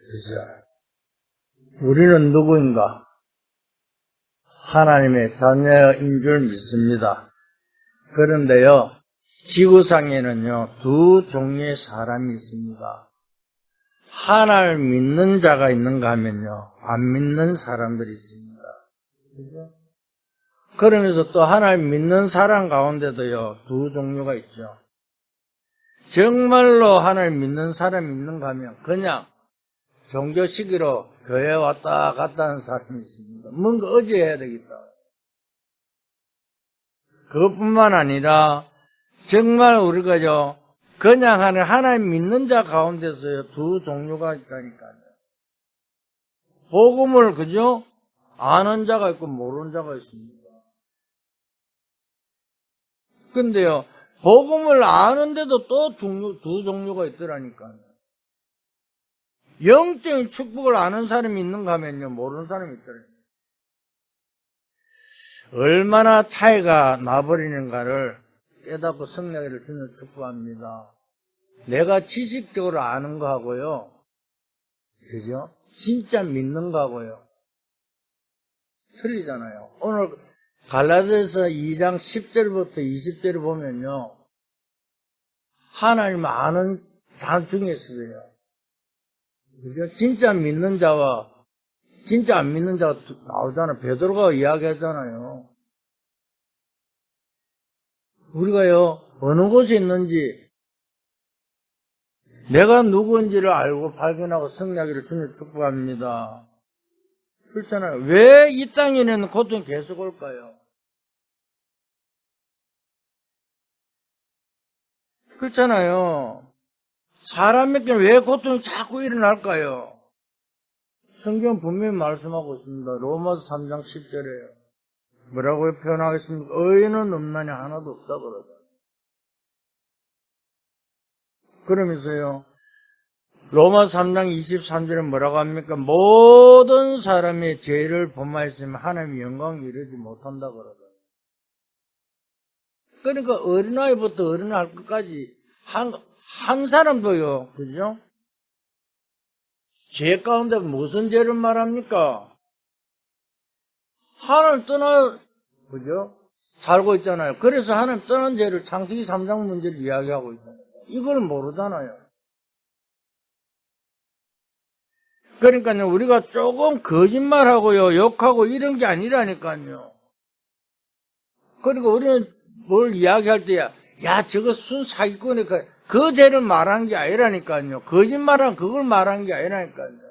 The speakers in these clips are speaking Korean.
그죠? 우리는 누구인가? 하나님의 자녀인 줄 믿습니다. 그런데요, 지구상에는요, 두 종류의 사람이 있습니다. 하나를 믿는 자가 있는가 하면요, 안 믿는 사람들이 있습니다. 그죠? 그러면서 또 하나를 믿는 사람 가운데도요, 두 종류가 있죠. 정말로 하나를 믿는 사람이 있는가 하면 그냥 종교 시기로 교회 왔다 갔다 하는 사람이 있습니다. 뭔가 의지해야 되겠다. 그것뿐만 아니라 정말 우리가요, 그냥 하나님 믿는 자 가운데서요, 두 종류가 있다니까요. 복음을, 그죠? 아는 자가 있고 모르는 자가 있습니다. 근데요, 복음을 아는데도 또 두 종류가 있더라니까요. 영적인 축복을 아는 사람이 있는가 하면요, 모르는 사람이 있더라고요. 얼마나 차이가 나버리는가를 깨닫고 성령을 주는 축복합니다. 내가 지식적으로 아는 거하고요, 그죠? 진짜 믿는 거하고요, 틀리잖아요. 오늘 갈라디아서 2장 10절부터 20절을 보면요, 하나님 아는 자 중에서도요, 그죠? 진짜 믿는 자와 진짜 안 믿는 자가 나오잖아요. 베드로가 이야기하잖아요. 우리가요, 어느 곳에 있는지 내가 누구인지를 알고 발견하고 승리하기를 주님 축복합니다. 그렇잖아요. 왜 이 땅에는 고통이 계속 올까요? 그렇잖아요. 사람에게 왜 고통이 자꾸 일어날까요? 성경 분명히 말씀하고 있습니다. 로마서 3장 10절에요. 뭐라고 표현하겠습니까? 의인은 없나니 하나도 없다 그러죠. 그러면서요, 로마서 3장 23절에 뭐라고 합니까? 모든 사람이 죄를 범하였으면 하나님의 영광을 이루지 못한다 그러죠. 그러니까 어린아이부터 어린아이 끝까지 한 사람도요, 그죠? 죄 가운데 무슨 죄를 말합니까? 하나님 떠나, 그죠? 살고 있잖아요. 그래서 하나님 떠난 죄를 창세기 3장 문제를 이야기하고 있잖아요. 이걸 모르잖아요. 그러니까요, 우리가 조금 거짓말하고요, 욕하고 이런 게 아니라니까요. 그러니까 우리는 뭘 이야기할 때야, 야, 저거 순 사기꾼이 그 죄를 말하는 게 아니라니까요. 거짓말한 그걸 말하는 게 아니라니까요.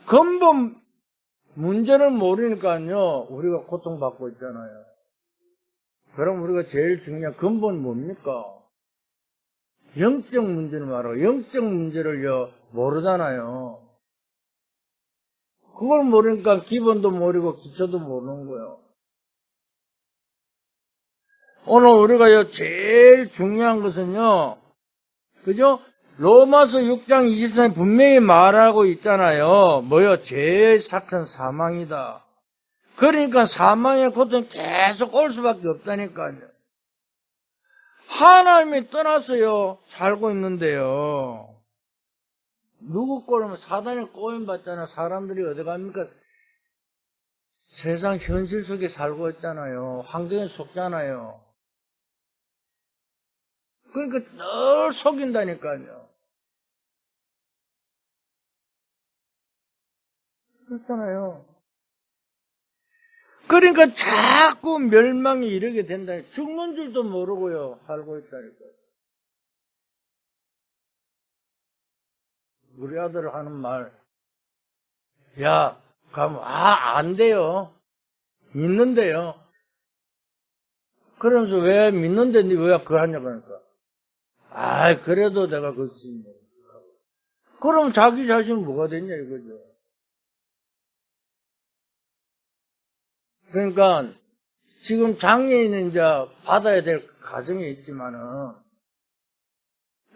근본 문제를 모르니까요, 우리가 고통받고 있잖아요. 그럼 우리가 제일 중요한 근본이 뭡니까? 영적 문제를 말하고, 영적 문제를요, 모르잖아요. 그걸 모르니까 기본도 모르고 기초도 모르는 거예요. 오늘 우리가요, 제일 중요한 것은요, 그죠? 로마서 6장 23절 분명히 말하고 있잖아요. 뭐요? 죄의 사천 사망이다. 그러니까 사망의 고통이 계속 올 수밖에 없다니까요. 하나님이 떠나서요, 살고 있는데요. 누구 꼬르면 사단의 꼬임 받잖아. 사람들이 어디 갑니까? 세상 현실 속에 살고 있잖아요. 환경에 속잖아요. 그러니까 늘 속인다니까요. 그렇잖아요. 그러니까 자꾸 멸망이 이르게 된다. 죽는 줄도 모르고요, 살고 있다니까요. 우리 아들 하는 말, 야, 가면, 안 돼요. 믿는데요. 그러면서 왜 믿는데 왜 그거 하냐고 하니까, 그래도 내가 그렇지. 그럼 자기 자신은 뭐가 됐냐 이거죠. 그러니까 지금 장애인은 이제 받아야 될 가정이 있지만은,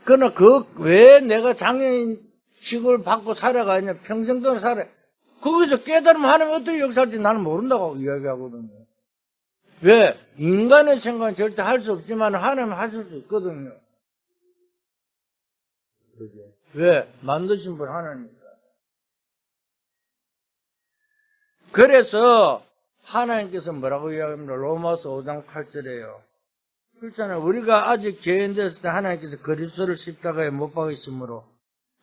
그러나 왜 내가 장애인 취급을 받고 살아가냐, 평생 동안 거기서 깨달으면 하나님 어떻게 역사할지 나는 모른다고 이야기하거든요. 왜? 인간의 생각은 절대 할 수 없지만 하나님은 하실 수 있거든요. 그죠? 왜? 만드신 분 하나니까. 그래서 하나님께서 뭐라고 이야기합니까? 로마서 5장 8절에요. 그렇잖아요. 우리가 아직 죄인 됐을 때 하나님께서 그리스도를 십자가에 못 박으심으로,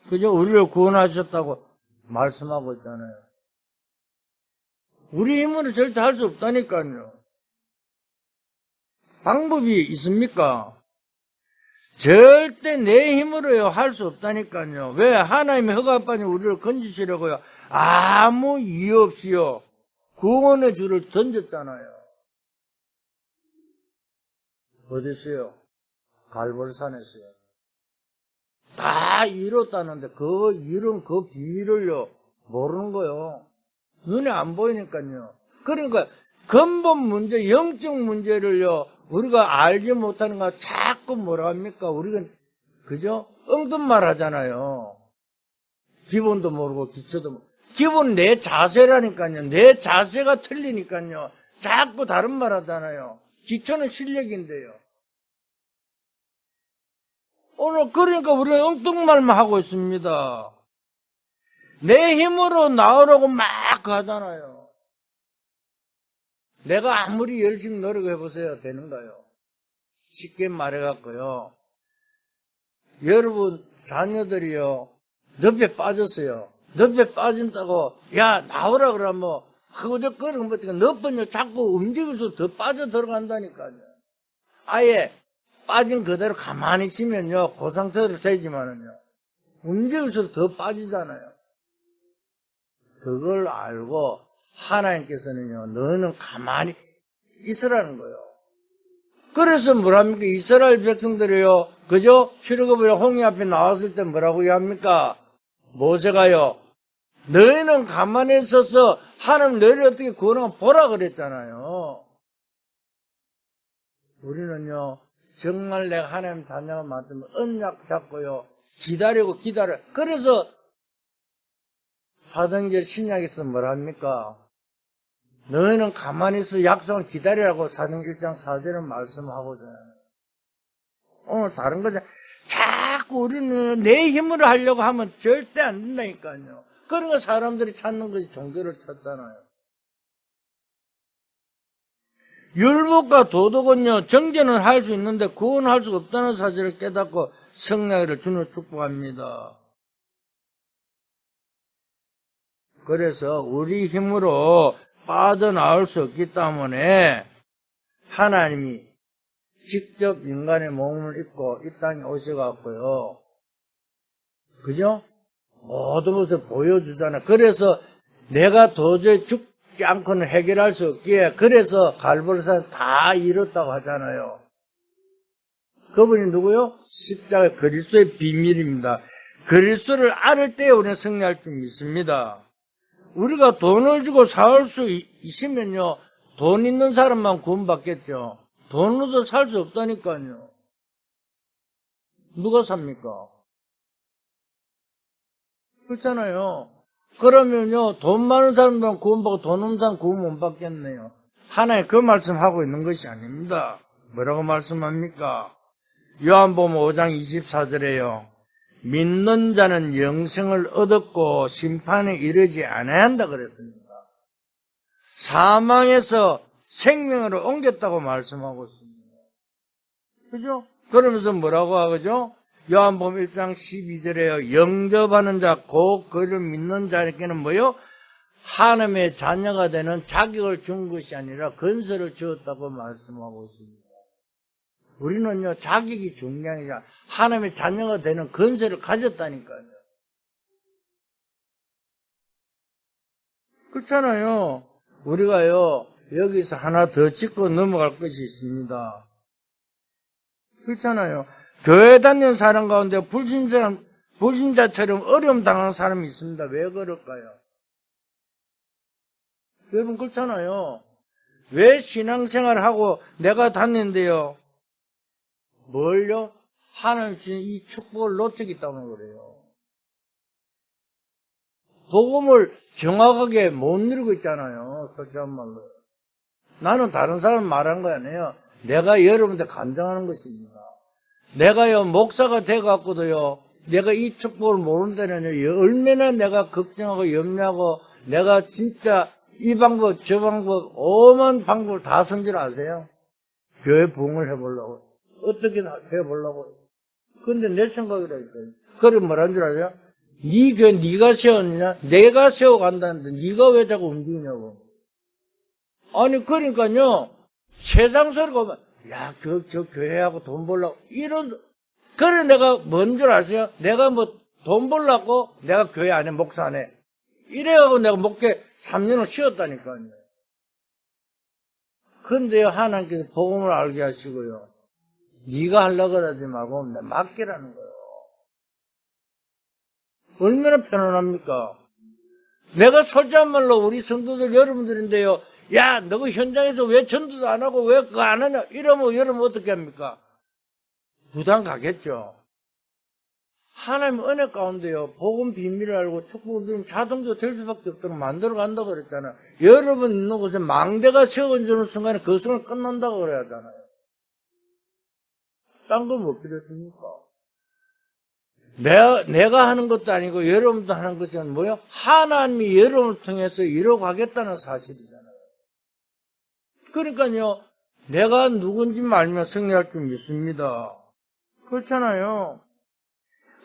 그죠? 우리를 구원하셨다고 말씀하고 있잖아요. 우리 힘으로 절대 할 수 없다니까요. 방법이 있습니까? 절대 내 힘으로요 할 수 없다니까요. 왜? 하나님의 허가받니 우리를 건지시려고요 아무 이유 없이요 구원의 줄을 던졌잖아요. 어디서요? 갈보리산에서요. 다 이뤘다는데 그 이룬 그 비밀을요 모르는 거요. 눈에 안 보이니까요. 그러니까 근본 문제, 영적 문제를요 우리가 알지 못하는 거 자꾸 뭐라 합니까? 우리가 그죠? 엉뚱 말 하잖아요. 기본도 모르고 기초도 모르고. 기본 내 자세라니까요. 내 자세가 틀리니까요. 자꾸 다른 말 하잖아요. 기초는 실력인데요. 오늘 그러니까 우리는 엉뚱말만 하고 있습니다. 내 힘으로 나오라고 막 하잖아요. 내가 아무리 열심히 노력해보세요. 되는가요? 쉽게 말해갖고요. 여러분 자녀들이요. 늪에 빠졌어요. 늪에 빠진다고 야 나오라 그러면 그저거는 몇 번요 자꾸 움직여서 더 빠져 들어간다니까요. 아예 빠진 그대로 가만히 있으면요 그 상태로 되지만은요 움직여서 더 빠지잖아요. 그걸 알고 하나님께서는요 너는 가만히 있으라는 거예요. 그래서 뭐랍니까? 이스라엘 백성들이요 그죠? 출애굽에 홍해 앞에 나왔을 때 뭐라고 합니까? 모세가요 너희는 가만히 있어서 하나님 너희를 어떻게 구원하면 보라 그랬잖아요. 우리는요 정말 내가 하나님 자녀가 맞으면 언약 잡고요 기다리고 기다려. 그래서 사도행전 신약에서 뭐랍니까? 너희는 가만히 있어 약속을 기다리라고 사도행전 1장 4절은 말씀하고 있잖아요. 오늘 다른 거죠. 자꾸 우리는 내 힘으로 하려고 하면 절대 안 된다니까요. 그러니까 사람들이 찾는 것이 종교를 찾잖아요. 율법과 도덕은요 정죄는 할 수 있는데 구원할 수 없다는 사실을 깨닫고 성령을 주는 축복합니다. 그래서 우리 힘으로 빠져나올 수 없기 때문에 하나님이 직접 인간의 몸을 입고 이 땅에 오셔갖고요. 그죠? 모든 것을 보여주잖아요. 그래서 내가 도저히 죽지 않고는 해결할 수 없기에 그래서 갈보리산 다 이뤘다고 하잖아요. 그분이 누구요? 십자가 그리스도의 비밀입니다. 그리스도를 알을 때 우리는 승리할 줄 믿습니다. 우리가 돈을 주고 사올 수 있으면요 돈 있는 사람만 구원받겠죠. 돈으로도 살 수 없다니까요. 누가 삽니까? 그렇잖아요. 그러면요 돈 많은 사람들은 구원받고 돈 없는 사람 구원 못 받겠네요. 하나님 그 말씀하고 있는 것이 아닙니다. 뭐라고 말씀합니까? 요한복음 5장 24절에요. 믿는 자는 영생을 얻었고 심판에 이르지 않아야 한다 그랬습니다. 사망에서 생명으로 옮겼다고 말씀하고 있습니다. 그죠? 그러면서 뭐라고 하죠? 요한복음 1장 12절에요. 영접하는 자, 곧 그를 믿는 자에게는 뭐요? 하나님의 자녀가 되는 자격을 준 것이 아니라 건설을 주었다고 말씀하고 있습니다. 우리는요 자격이 중요한 게 아니라 하나님의 자녀가 되는 건설을 가졌다니까요. 그렇잖아요. 우리가요 여기서 하나 더 짚고 넘어갈 것이 있습니다. 그렇잖아요. 교회 다니는 사람 가운데 불신자처럼 어려움 당하는 사람이 있습니다. 왜 그럴까요? 여러분 그렇잖아요. 왜 신앙생활을 하고 내가 다니는데요 뭘요? 하나님 주신 이 축복을 놓치기 때문에 그래요. 복음을 정확하게 못 누리고 있잖아요. 솔직한 말로. 나는 다른 사람 말한 거 아니에요. 내가 여러분들 간증하는 것입니다. 내가요 목사가 돼갖고도요 내가 이 축복을 모르는 데는요, 얼마나 내가 걱정하고 염려하고, 내가 진짜 이 방법, 저 방법, 오만 방법을 다 쓴 줄 아세요? 교회 부흥을 해보려고. 어떻게 해보려고. 근데 내 생각이라니까요. 그래 뭐라는 줄 아세요? 네 교회 네가 세웠느냐? 내가 세워간다는데 네가 왜 자꾸 움직이냐고. 아니 그러니까요. 세상 소리가 오면 야, 저 교회하고 돈 벌려고 이런. 그래 내가 뭔 줄 아세요? 내가 뭐 돈 벌려고 내가 교회 안에 목사 안에 이래가지고 내가 목회 3년을 쉬었다니까요. 그런데요 하나님께서 복음을 알게 하시고요. 네가 하려고 그러지 말고 맡기라는 거예요. 얼마나 편안합니까? 내가 솔직한 말로 우리 성도들 여러분들인데요. 야, 너가 현장에서 왜 전도도 안 하고 왜 그거 안 하냐? 이러면 여러분 어떻게 합니까? 부담 가겠죠. 하나님 은혜 가운데요. 복음 비밀을 알고 축복을 누리면 자동적으로 될 수밖에 없도록 만들어 간다고 그랬잖아요. 여러분 있는 곳에 망대가 세워지는 순간에 그 순간 끝난다고 그래야 하잖아요. 딴 건 뭐 필요했습니까? 내가 하는 것도 아니고 여러분도 하는 것은 뭐요? 하나님이 여러분을 통해서 이뤄가겠다는 사실이잖아요. 그러니까요, 내가 누군지 알면 승리할 줄 믿습니다. 그렇잖아요.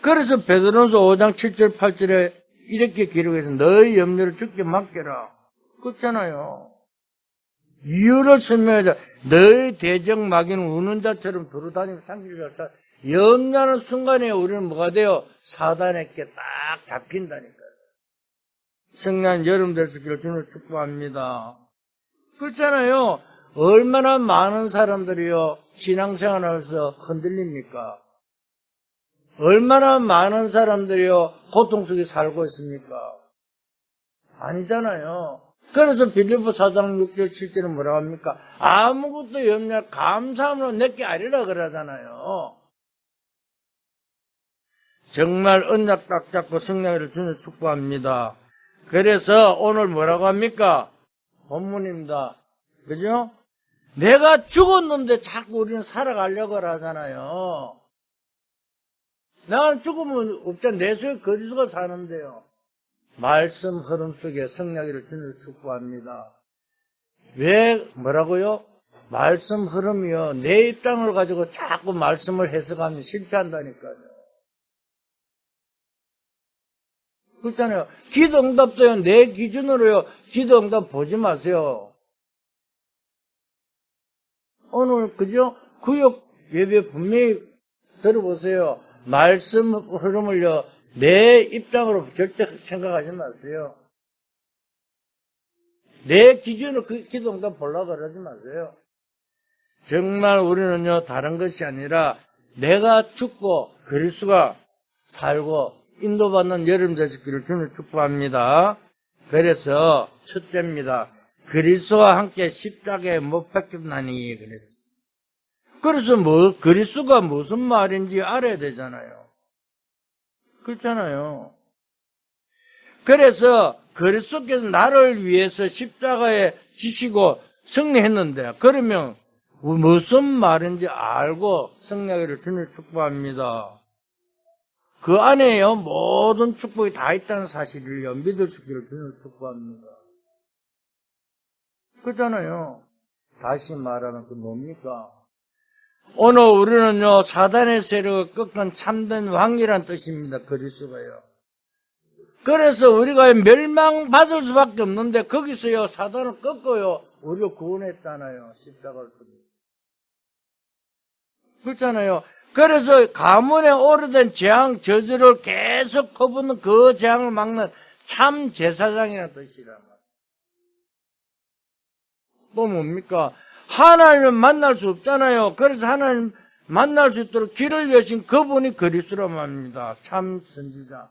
그래서 베드로전서 5장 7절 8절에 이렇게 기록해서 너의 염려를 주께 맡겨라. 그렇잖아요. 이유를 설명하자. 너의 대적 마귀는 우는 자처럼 돌아다니며 상기를 자. 염려하는 순간에 우리는 뭐가 돼요? 사단에게 딱 잡힌다니까요. 성난 여름 되시기를 주님을 축복합니다. 그렇잖아요. 얼마나 많은 사람들이요 신앙생활하면서 흔들립니까? 얼마나 많은 사람들이요 고통 속에 살고 있습니까? 아니잖아요. 그래서 빌립보 4장 6절 7절은 뭐라고 합니까? 아무것도 염려 감사함으로 내게 아리라 그러잖아요. 정말 언약 딱 잡고 승리를 주는 축복합니다. 그래서 오늘 뭐라고 합니까? 본문입니다. 그죠? 내가 죽었는데 자꾸 우리는 살아가려고 하잖아요. 나는 죽으면 없잖아. 내 속에 그리스도가 사는데요. 말씀 흐름 속에 승리를 주는 축복합니다. 왜 뭐라고요? 말씀 흐름이요. 내 입장을 가지고 자꾸 말씀을 해석하면 실패한다니까요. 그렇잖아요. 기도 응답도요. 내 기준으로요. 기도 응답 보지 마세요. 오늘 그죠? 구역 예배 분명히 들어보세요. 말씀 흐름을요. 내 입장으로 절대 생각하지 마세요. 내 기준으로 그 기도 응답 보려고 그러지 마세요. 정말 우리는요. 다른 것이 아니라 내가 죽고 그리스도가 살고 인도받는 여름 되시기를 주님을 축복합니다. 그래서 첫째입니다. 그리스도와 함께 십자가에 못 박혔나니 그랬습니다. 그래서 그리스도가 무슨 말인지 알아야 되잖아요. 그렇잖아요. 그래서 그리스도께서 나를 위해서 십자가에 지시고 승리했는데 그러면 무슨 말인지 알고 승리하기를 주님을 축복합니다. 그 안에요 모든 축복이 다 있다는 사실을요 믿을 수 있기를 주님을 축복합니다. 그렇잖아요. 다시 말하면 그 뭡니까? 오늘 우리는요 사단의 세력을 꺾은 참된 왕이란 뜻입니다. 그리스도가요. 그래서 우리가 멸망받을 수밖에 없는데 거기서요 사단을 꺾어요 우리가 구원했잖아요. 십자가를 통해서. 그렇잖아요. 그래서 가문에 오래된 재앙 저주를 계속 퍼붓는 그 재앙을 막는 참 제사장이라는 뜻이란 말이에요. 또 뭡니까? 하나님을 만날 수 없잖아요. 그래서 하나님 만날 수 있도록 길을 여신 그분이 그리스도란 말입니다. 참 선지자.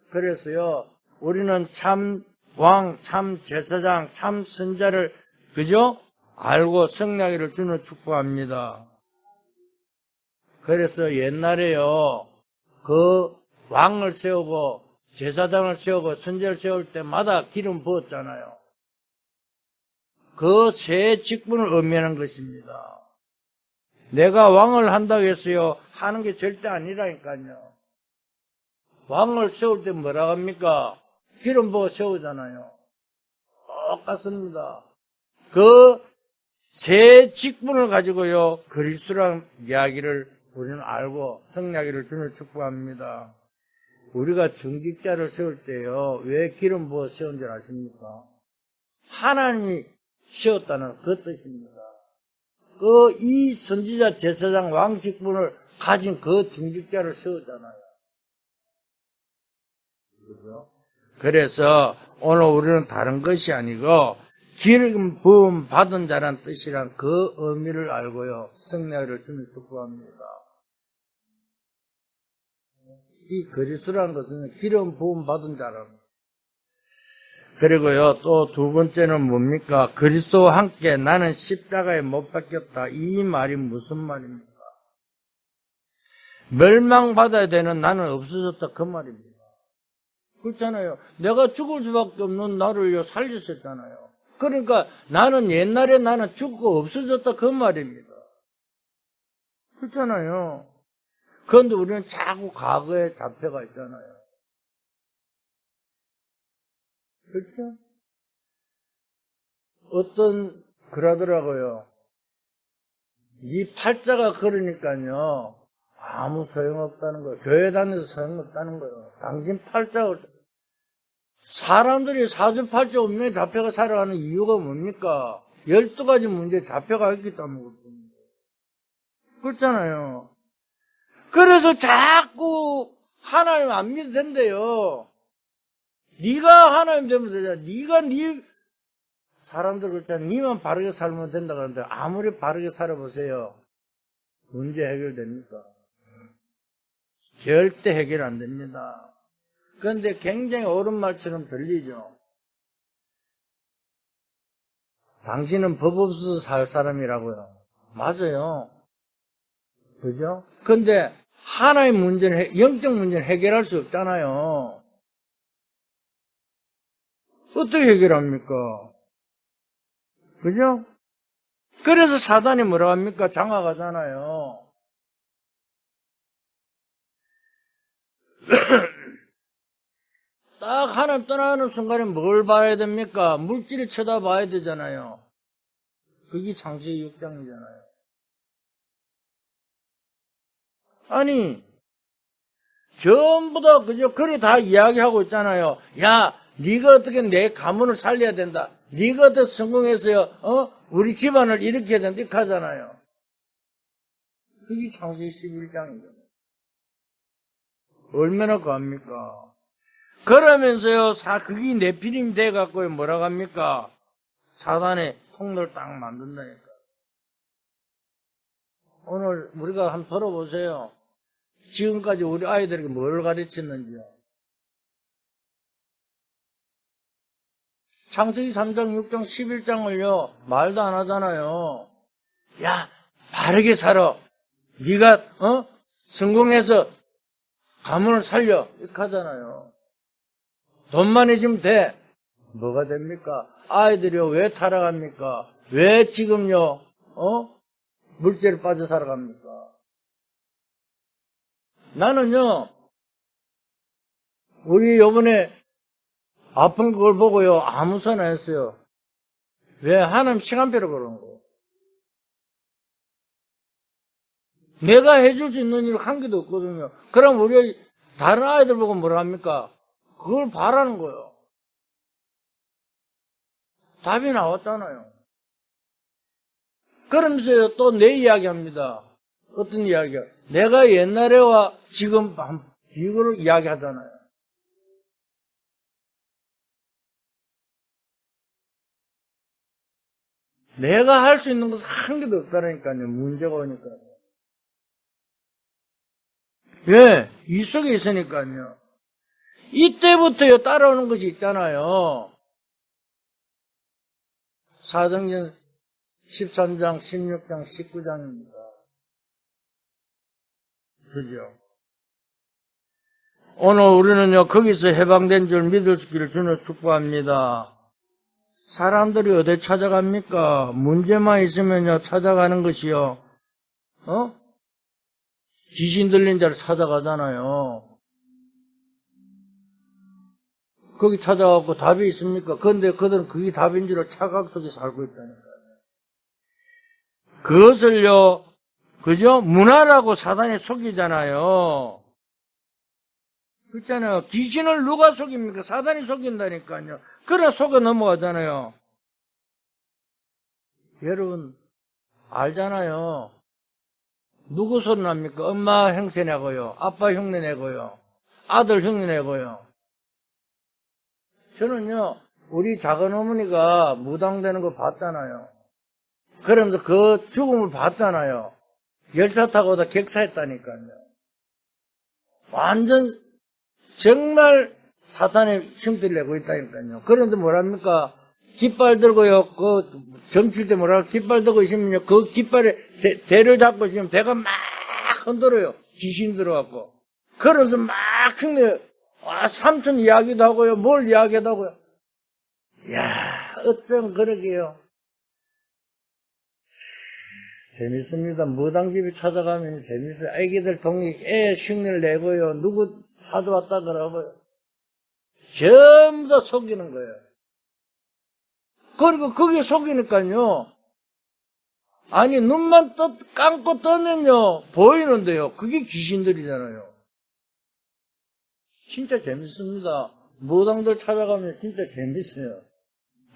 그래서요 우리는 참 왕, 참 제사장, 참 선자를 그죠? 알고 승리하기를 주는 축복합니다. 그래서 옛날에요 그 왕을 세우고 제사장을 세우고 선자를 세울 때마다 기름 부었잖아요. 그 세 직분을 의미하는 것입니다. 내가 왕을 한다고 했어요. 하는 게 절대 아니라니까요. 왕을 세울 때 뭐라 합니까? 기름 부어 세우잖아요. 똑같습니다. 그 세 직분을 가지고요, 그리스도라는 이야기를 우리는 알고 성례하기를 주님을 축복합니다. 우리가 중직자를 세울 때요, 왜 기름 부어 세운 줄 아십니까? 하나님이 세웠다는 그 뜻입니다. 이 선지자, 제사장, 왕 직분을 가진 그 중직자를 세우잖아요. 그죠? 그래서 오늘 우리는 다른 것이 아니고 기름 부음 받은 자란 뜻이란 그 의미를 알고요, 성례를 주님 축복합니다. 이 그리스도라는 것은 기름 부음 받은 자라는. 그리고요, 또 두 번째는 뭡니까? 그리스도와 함께 나는 십자가에 못 박혔다. 이 말이 무슨 말입니까? 멸망받아야 되는 나는 없어졌다. 그 말입니다. 그렇잖아요. 내가 죽을 수밖에 없는 나를요, 살리셨잖아요. 그러니까 나는 옛날에 나는 죽고 없어졌다. 그 말입니다. 그렇잖아요. 그런데 우리는 자꾸 과거에 잡혀가 있잖아요. 그렇죠? 그러더라고요. 이 팔자가 그러니까요, 아무 소용없다는 거예요. 교회 다녀도 소용없다는 거예요. 당신 팔자가, 사람들이 사주팔자 없는 잡혀가 살아가는 이유가 뭡니까? 12가지 문제에 잡혀가 있기 때문에 그렇습니다. 그렇잖아요. 그래서 자꾸 하나님 안 믿어도 된대요. 네가 하나님 되면 되잖아. 네가 사람들 그렇잖아. 네만 바르게 살면 된다 그러는데 아무리 바르게 살아보세요. 문제 해결됩니까? 절대 해결 안 됩니다. 그런데 굉장히 옳은 말처럼 들리죠. 당신은 법 없어도 살 사람이라고요. 맞아요. 그죠? 그런데 하나의 문제는, 영적 문제는 해결할 수 없잖아요. 어떻게 해결합니까? 그죠? 그래서 사단이 뭐라고 합니까? 장악하잖아요. 딱 하나님 떠나는 순간에 뭘 봐야 됩니까? 물질을 쳐다봐야 되잖아요. 그게 창세기 6장이잖아요. 아니, 전부 다 그저 그리 다 이야기하고 있잖아요. 야, 네가 어떻게 내 가문을 살려야 된다. 네가 어떻게 성공해서요, 우리 집안을 일으켜야 된다. 이렇게 하잖아요. 그게 창세기 11장이잖아요. 얼마나 갑니까? 그러면서요, 그게 네피림이 돼갖고 뭐라고 합니까? 사단의 통로를 딱 만든다니까. 오늘 우리가 한번 들어보세요. 지금까지 우리 아이들에게 뭘 가르쳤는지요. 창세기 3장, 6장, 11장을요, 말도 안 하잖아요. 야, 바르게 살아. 네가 성공해서 가문을 살려. 이렇게 하잖아요. 돈 많아지면 돼. 뭐가 됩니까? 아이들이요, 왜 타락합니까? 왜 지금요, 물질에 빠져 살아갑니까? 나는요, 우리 요번에 아픈 걸 보고요, 아무 소리 안 했어요. 왜? 하나님 시간표로 그러는 거예요. 내가 해줄 수 있는 일 한 개도 없거든요. 그럼 우리 다른 아이들 보고 뭐라 합니까? 그걸 바라는 거예요. 답이 나왔잖아요. 그러면서요, 또 내 이야기 합니다. 어떤 이야기야? 내가 옛날에와 지금 비교를 이야기 하잖아요. 내가 할 수 있는 것은 한 개도 없다니까요. 문제가 오니까. 왜? 이 속에 있으니까요. 이때부터요, 따라오는 것이 있잖아요. 사도행전 13장, 16장, 19장입니다. 그죠? 오늘 우리는요, 거기서 해방된 줄 믿을 수 있기를 주님을 축복합니다. 사람들이 어디 찾아갑니까? 문제만 있으면요, 찾아가는 것이요. 귀신 들린 자를 찾아가잖아요. 거기 찾아가고 답이 있습니까? 그런데 그들은 그게 답인 줄 착각 속에 살고 있다니까요. 그것을요, 그죠? 문화라고 사단이 속이잖아요. 그렇잖아요. 귀신을 누가 속입니까? 사단이 속인다니까요. 그래 속아 넘어가잖아요. 여러분 알잖아요. 누구 소리 납니까? 엄마 형세 내고요. 아빠 흉내 내고요. 아들 흉내 내고요. 저는요, 우리 작은 어머니가 무당되는 거 봤잖아요. 그러면서 그 죽음을 봤잖아요. 열차 타고다 격차했다니까요. 완전 정말 사탄의 흉기를 내고 있다니까요. 그런데 뭐랍니까? 깃발 들고요, 점칠 때 뭐라, 깃발 들고 있으면요, 그 깃발에 대를 잡고 있으면 대가 막 흔들어요. 귀신 들어갖고. 그러면서 막 흉내, 삼촌 이야기도 하고요, 뭘 이야기도 하고요. 이야, 어쩜 그러게요. 재밌습니다. 무당집에 찾아가면 재밌어요. 애기들 애 흉내를 내고요, 누구 사도 왔다 그러고요. 전부 다 속이는 거예요. 그리고 그게 속이니까요. 아니, 눈만 감고 뜨면요, 보이는데요. 그게 귀신들이잖아요. 진짜 재밌습니다. 무당들 찾아가면 진짜 재밌어요.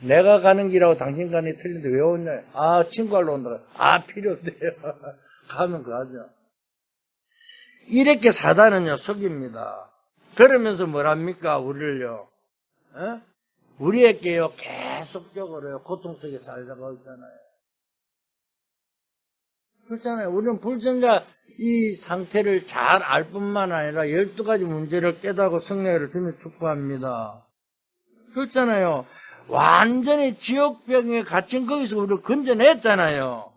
내가 가는 길하고 당신 가는 게 틀린데 왜 오냐? 친구하러 온다. 필요 없대요. 가면 가죠. 이렇게 사단은요, 속입니다. 그러면서 뭐랍니까? 우리를요, 우리에게요, 계속적으로요, 고통 속에 살다가 있잖아요. 그렇잖아요. 우리는 불전자 이 상태를 잘 알 뿐만 아니라 12가지 문제를 깨닫고 승리를 주며 축복합니다. 그렇잖아요. 완전히 지옥병에 갇힌 거기서 우리를 건져냈잖아요.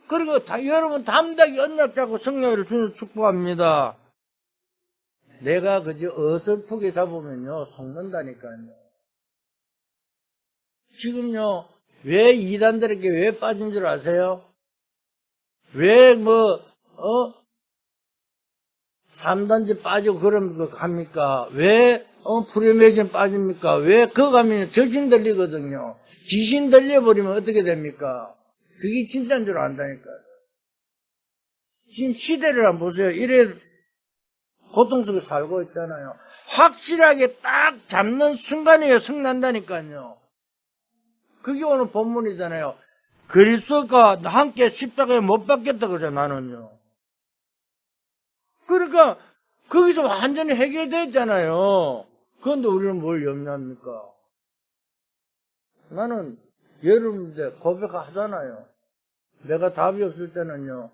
그리고 여러분 담대하게 언약 잡고 승리를 주며 축복합니다. 내가 그저 어설프게 잡으면요, 속는다니까요. 지금요, 왜 이단들에게 왜 빠진 줄 아세요? 왜 3단지 빠지고 그런 거 합니까? 왜 프리메이션 빠집니까? 왜 그거 가면 저신 들리거든요. 귀신 들려버리면 어떻게 됩니까? 그게 진짜인 줄 안다니까요. 지금 시대를 한번 보세요. 이래 고통 속에 살고 있잖아요. 확실하게 딱 잡는 순간이에요. 승난다니까요. 그게 오늘 본문이잖아요. 그리스도가 함께 십자가에 못 박겠다 그러잖아요. 나는요. 그러니까 거기서 완전히 해결됐잖아요. 그런데 우리는 뭘 염려합니까? 나는 여러분들 고백하잖아요. 내가 답이 없을 때는요,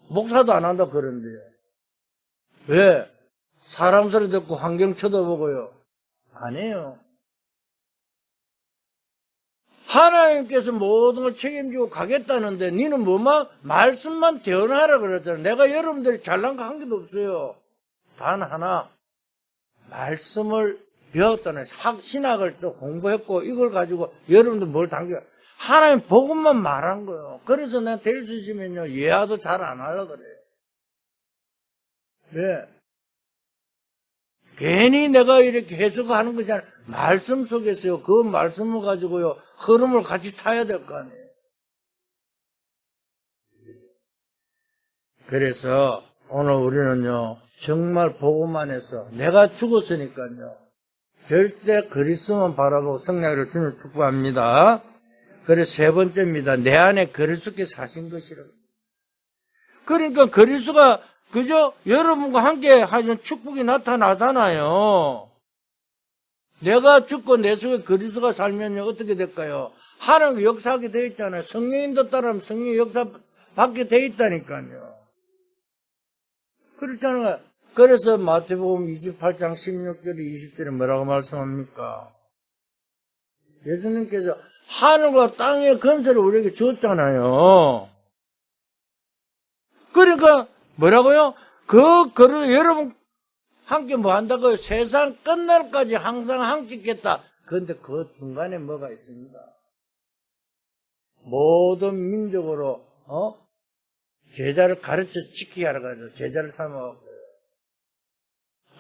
목사도 안 한다 그러는데요. 왜? 사람 소리 듣고 환경 쳐다보고요. 안 해요. 하나님께서 모든 걸 책임지고 가겠다는데 니는 뭐만 말씀만 대언하라 그랬잖아요. 내가 여러분들이 잘난 거 한 개도 없어요. 단 하나, 말씀을 배웠다는 신학을 또 공부했고 이걸 가지고 여러분들 뭘 당겨. 하나님 복음만 말한 거예요. 그래서 내가 될 수 있으면요, 예화도 잘 안 하려고 그래요. 왜? 괜히 내가 이렇게 해석하는 것이 아니라 말씀 속에서요, 그 말씀을 가지고요, 흐름을 같이 타야 될 거 아니에요. 그래서 오늘 우리는요, 정말 복음 안에서 내가 죽었으니까요, 절대 그리스도만 바라보고 성령을 주는 축복합니다. 그래서 세 번째입니다. 내 안에 그리스도께 사신 것이라고. 그러니까 그리스도가 그죠? 여러분과 함께 하시는 축복이 나타나잖아요. 내가 죽고 내 속에 그리스도가 살면요, 어떻게 될까요? 하나님 역사하게 되어 있잖아요. 성령님도 따르면 성령 역사 받게 되어 있다니까요. 그렇잖아요. 그래서 마태복음 28장 16절 20절에 뭐라고 말씀합니까? 예수님께서 하늘과 땅의 건설을 우리에게 줬잖아요. 그러니까 뭐라고요? 여러분 함께 뭐 한다고요? 세상 끝날까지 항상 함께 있겠다. 그런데 그 중간에 뭐가 있습니다. 모든 민족으로 제자를 가르쳐 지키게 하라 가지고 제자를 삼아갖고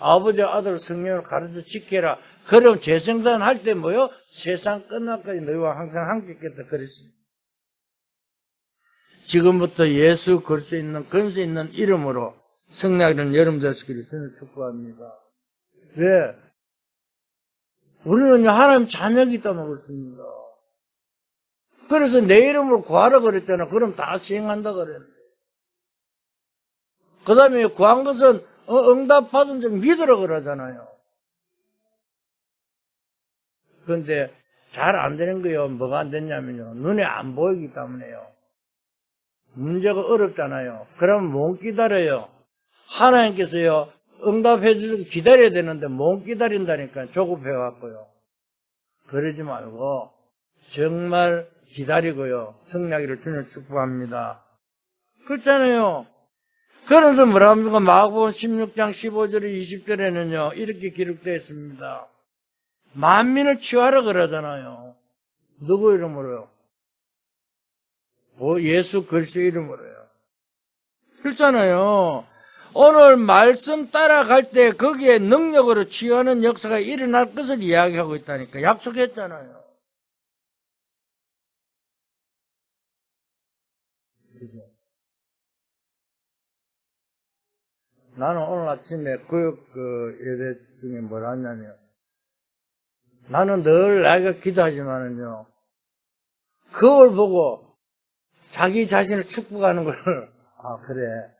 아버지 아들 성령을 가르쳐 지켜라. 그럼 재생산 할 때 뭐요? 세상 끝날까지 너희와 항상 함께 있겠다 그랬습니다. 지금부터 예수 걸 수 있는 근수 있는 이름으로 승리하기는 여러분 되시기를 저는 축복합니다. 왜? 우리는 하나님 자녀이기 때문에 그렇습니다. 그래서 내 이름을 구하라 그랬잖아. 그럼 다 시행한다 그랬는데. 그 다음에 구한 것은 응답받은 줄 믿으라 그러잖아요. 그런데 잘 안 되는 거예요. 뭐가 안 됐냐면요. 눈에 안 보이기 때문에요. 문제가 어렵잖아요. 그러면 못 기다려요. 하나님께서요, 응답해 주시고 기다려야 되는데 못 기다린다니까 조급해갖고요. 그러지 말고 정말 기다리고요. 승리하기를 주님 축복합니다. 그렇잖아요. 그러면서 뭐라 합니까? 마가복음 16장 15절 20절에는요. 이렇게 기록되어 있습니다. 만민을 치유하라 그러잖아요. 누구 이름으로요? 예수 그리스도 이름으로요. 그렇잖아요. 오늘 말씀 따라갈 때 거기에 능력으로 치유하는 역사가 일어날 것을 이야기하고 있다니까. 약속했잖아요. 그죠? 나는 오늘 아침에 교육 예배 중에 뭘 하냐면, 나는 늘 나이가 기도하지만은요, 그걸 보고 자기 자신을 축복하는 걸, 그래.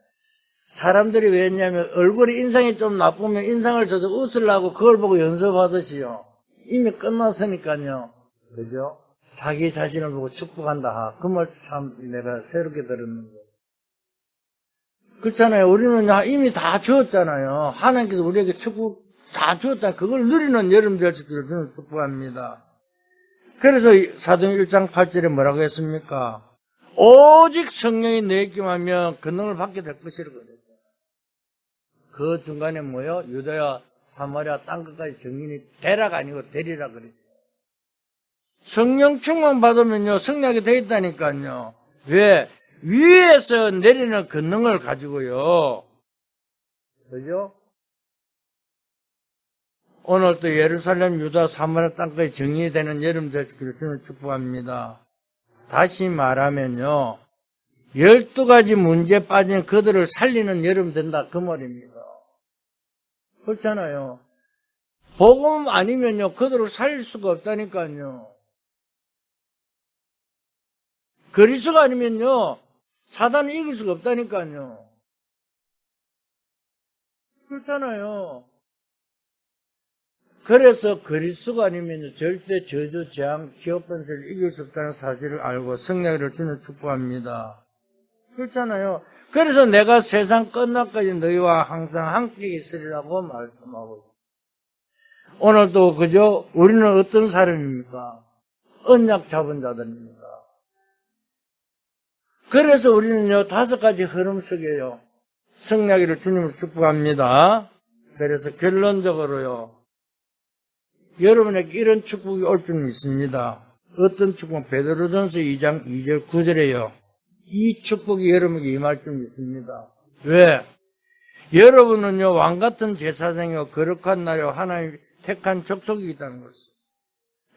사람들이 왜 했냐면, 얼굴이 인상이 좀 나쁘면 인상을 줘서 웃으려고 그걸 보고 연습하듯이요. 이미 끝났으니까요. 그죠? 자기 자신을 보고 축복한다. 그 말 참 내가 새롭게 들었는데. 그렇잖아요. 우리는 이미 다 주었잖아요. 하나님께서 우리에게 축복 다 주었다. 그걸 누리는 여러분 되시기를 저는 축복합니다. 그래서 사도행 1장 8절에 뭐라고 했습니까? 오직 성령이 내게 임하면 권능을 받게 될 것이라고 그랬죠. 그 중간에 뭐요? 유다야 사마리아 땅끝까지 정인이 되라가 아니고 되리라 그랬죠. 성령 충만 받으면요 승리하게 돼 있다니까요. 왜? 위에서 내리는 권능을 가지고요. 그죠? 오늘 또 예루살렘, 유다, 사마리아 땅까지 정인이 되는 여러분 되시기를 주님 축복합니다. 다시 말하면요. 12가지 문제에 빠진 그들을 살리는 여러분 된다. 그 말입니다. 그렇잖아요. 복음 아니면요. 그들을 살릴 수가 없다니까요. 그리스도가 아니면요. 사단을 이길 수가 없다니까요. 그렇잖아요. 그래서 그리스도가 아니면 절대 저주, 재앙, 지옥 번세를 이길 수 없다는 사실을 알고 승리를 주는 축복합니다. 그렇잖아요. 그래서 내가 세상 끝날까지 너희와 항상 함께 있으리라고 말씀하고 있습니다. 오늘도 그죠? 우리는 어떤 사람입니까? 언약 잡은 자들입니다. 그래서 우리는요 5가지 흐름 속에요 승리하기를 주님을 축복합니다. 그래서 결론적으로요 여러분에게 이런 축복이 올 줄 믿습니다. 어떤 축복? 베드로전서 2장 2절 9절에요. 이 축복이 여러분에게 임할 줄 믿습니다. 왜? 여러분은요 왕같은 제사장이요 거룩한 나라요 하나님 택한 족속이 있다는 것을.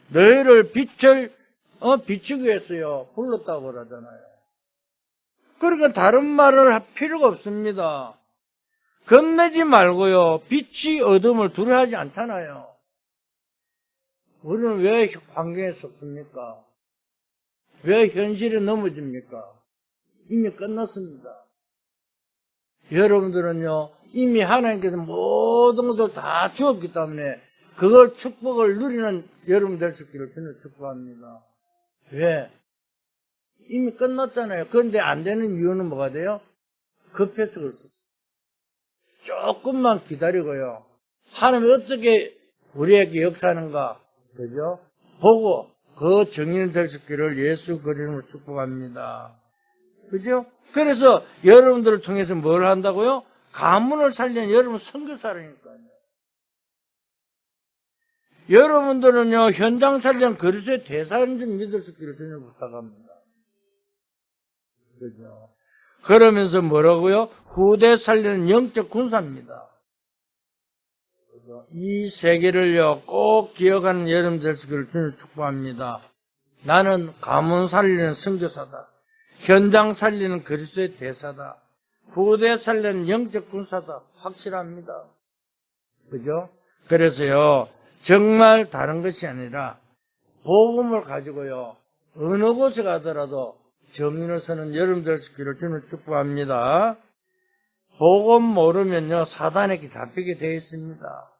너희를 빛을 비추기 위해서요 불렀다고 그러잖아요. 그러니까 다른 말을 할 필요가 없습니다. 겁내지 말고요 빛이 어둠을 두려워하지 않잖아요. 우리는 왜 환경에 속습니까? 왜 현실에 넘어집니까? 이미 끝났습니다. 여러분들은요 이미 하나님께서 모든 것을 다 주었기 때문에 그걸 축복을 누리는 여러분 될 수 있기를 저는 축복합니다. 왜? 이미 끝났잖아요. 그런데 안 되는 이유는 뭐가 돼요? 급해서 그렇습니다. 조금만 기다리고요 하나님이 어떻게 우리에게 역사하는가 그죠? 보고 그 정인이 될 수 있기를 예수 그리스도로 축복합니다. 그죠? 그래서 여러분들을 통해서 뭘 한다고요? 가문을 살리는 여러분 선교사라니까요. 여러분들은요 현장 살리는 그리스도의 대사인 줄 믿을 수 있기를 주님 부탁합니다. 그죠? 그러면서 뭐라고요? 후대 살리는 영적 군사입니다. 이 세계를요, 꼭 기억하는 여러분 될 수 있기를 주님 축복합니다. 나는 가문 살리는 선교사다. 현장 살리는 그리스도의 대사다. 후대 살리는 영적 군사다. 확실합니다. 그죠? 그래서요, 정말 다른 것이 아니라 복음을 가지고요, 어느 곳에 가더라도 정인을 서는 여러분 될 수 있기를 주님 축복합니다. 복음 모르면요, 사단에게 잡히게 되어 있습니다.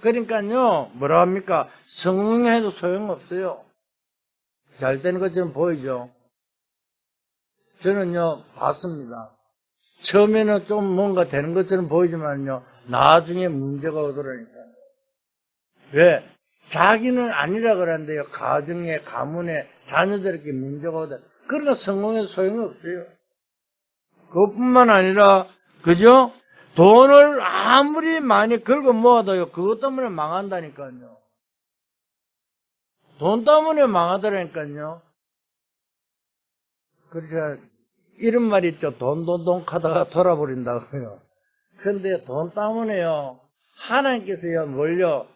그러니까요, 뭐라 합니까? 성공해도 소용없어요. 잘 되는 것처럼 보이죠? 저는요, 봤습니다. 처음에는 좀 뭔가 되는 것처럼 보이지만요, 나중에 문제가 오더라니까요. 왜? 자기는 아니라 그러는데요, 가정에, 가문에, 자녀들에게 문제가 오다. 그러니까 성공해도 소용이 없어요. 그것뿐만 아니라, 그죠? 돈을 아무리 많이 긁어 모아도요, 그것 때문에 망한다니까요. 돈 때문에 망하더라니까요. 그래서 이런 말 있죠. 돈 하다가 돌아버린다고요. 근데 돈 때문에요, 하나님께서요, 뭘요?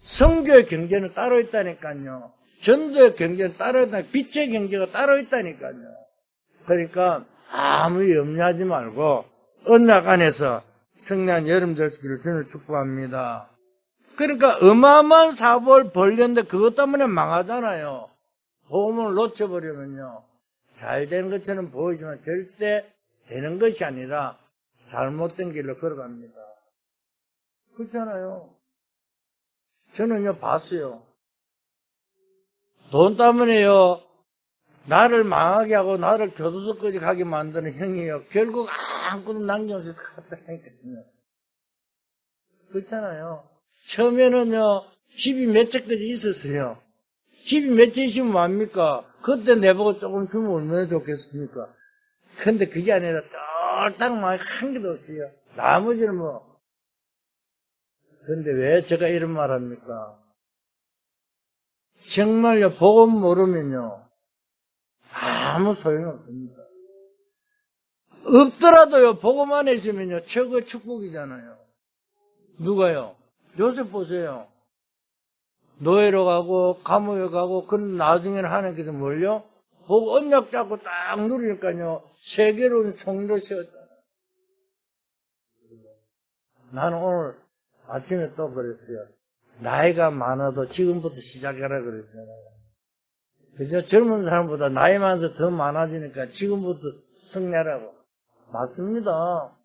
성교의 경제는 따로 있다니까요. 전도의 경제는 따로 있다니까요. 빛의 경제가 따로 있다니까요. 그러니까 아무 염려하지 말고 언약 안에서 승리한 여러분 될 수 있기를 주님을 축복합니다. 그러니까 어마어마한 사업을 벌렸는데 그것 때문에 망하잖아요. 복음을 놓쳐버리면요, 잘 되는 것처럼 보이지만 절대 되는 것이 아니라 잘못된 길로 걸어갑니다. 그렇잖아요. 저는요, 봤어요. 돈 때문에요, 나를 망하게 하고 나를 교도소까지 가게 만드는 형이에요. 결국 아무것도 남김없이 갔다니까요. 그렇잖아요. 처음에는요, 집이 몇 채까지 있었어요. 집이 몇 채 있으면 뭐합니까? 그때 내보고 조금 주면 얼마나 좋겠습니까? 근데 그게 아니라 쫄딱 막 한 개도 없어요. 나머지는 뭐. 근데 왜 제가 이런 말 합니까? 정말요, 복음 모르면요, 아무 소용 없습니다. 없더라도요, 복음 안에 있으면요, 최고의 축복이잖아요. 누가요? 요셉 보세요. 노예로 가고, 감옥에 가고, 그런 나중에는 하나님께서 뭘요? 보고 언약 잡고 딱 누리니까요, 세계로는 총리로 세웠잖아요. 나는 오늘 아침에 또 그랬어요. 나이가 많아도 지금부터 시작하라 그랬잖아요. 그죠? 젊은 사람보다 나이 많아서 더 많아지니까 지금부터 승리하라고. 맞습니다.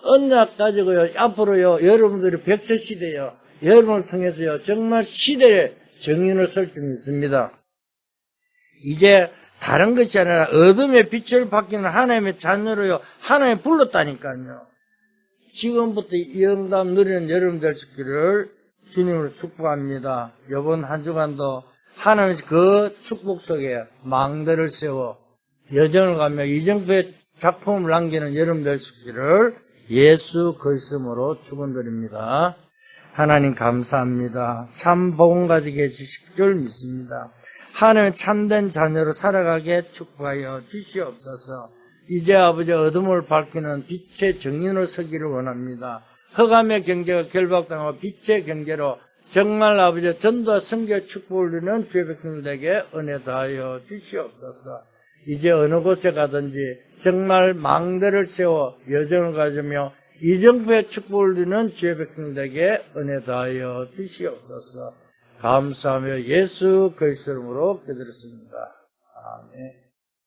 언약 가지고요, 앞으로요, 여러분들이 백세 시대요, 여러분을 통해서요, 정말 시대의 정인을 설 줄 믿습니다. 이제 다른 것이 아니라 어둠의 빛을 받기는 하나님의 자녀로요, 하나님 불렀다니까요. 지금부터 이 영감 누리는 여러분 될 수 있기를 주님으로 축복합니다. 이번 한 주간도 하나님 그 축복 속에 망대를 세워 여정을 가며 이정표의 작품을 남기는 여러분 될 수 있기를 예수 그리스도로 축원드립니다. 하나님 감사합니다. 참 복음 가지게 해주실 줄 믿습니다. 하나님의 참된 자녀로 살아가게 축복하여 주시옵소서. 이제 아버지 어둠을 밝히는 빛의 정인으로 서기를 원합니다. 흑암의 경제가 결박당하고 빛의 경제로 정말 아버지 전도와 선교의 축복을 누리는 주의 백성들에게 은혜 다하여 주시옵소서. 이제 어느 곳에 가든지 정말 망대를 세워 여정을 가지며 이정표의 축복을 누리는 주의 백성들에게 은혜 다하여 주시옵소서. 감사하며 예수 그리스도 이름으로 기도드렸습니다. 아멘.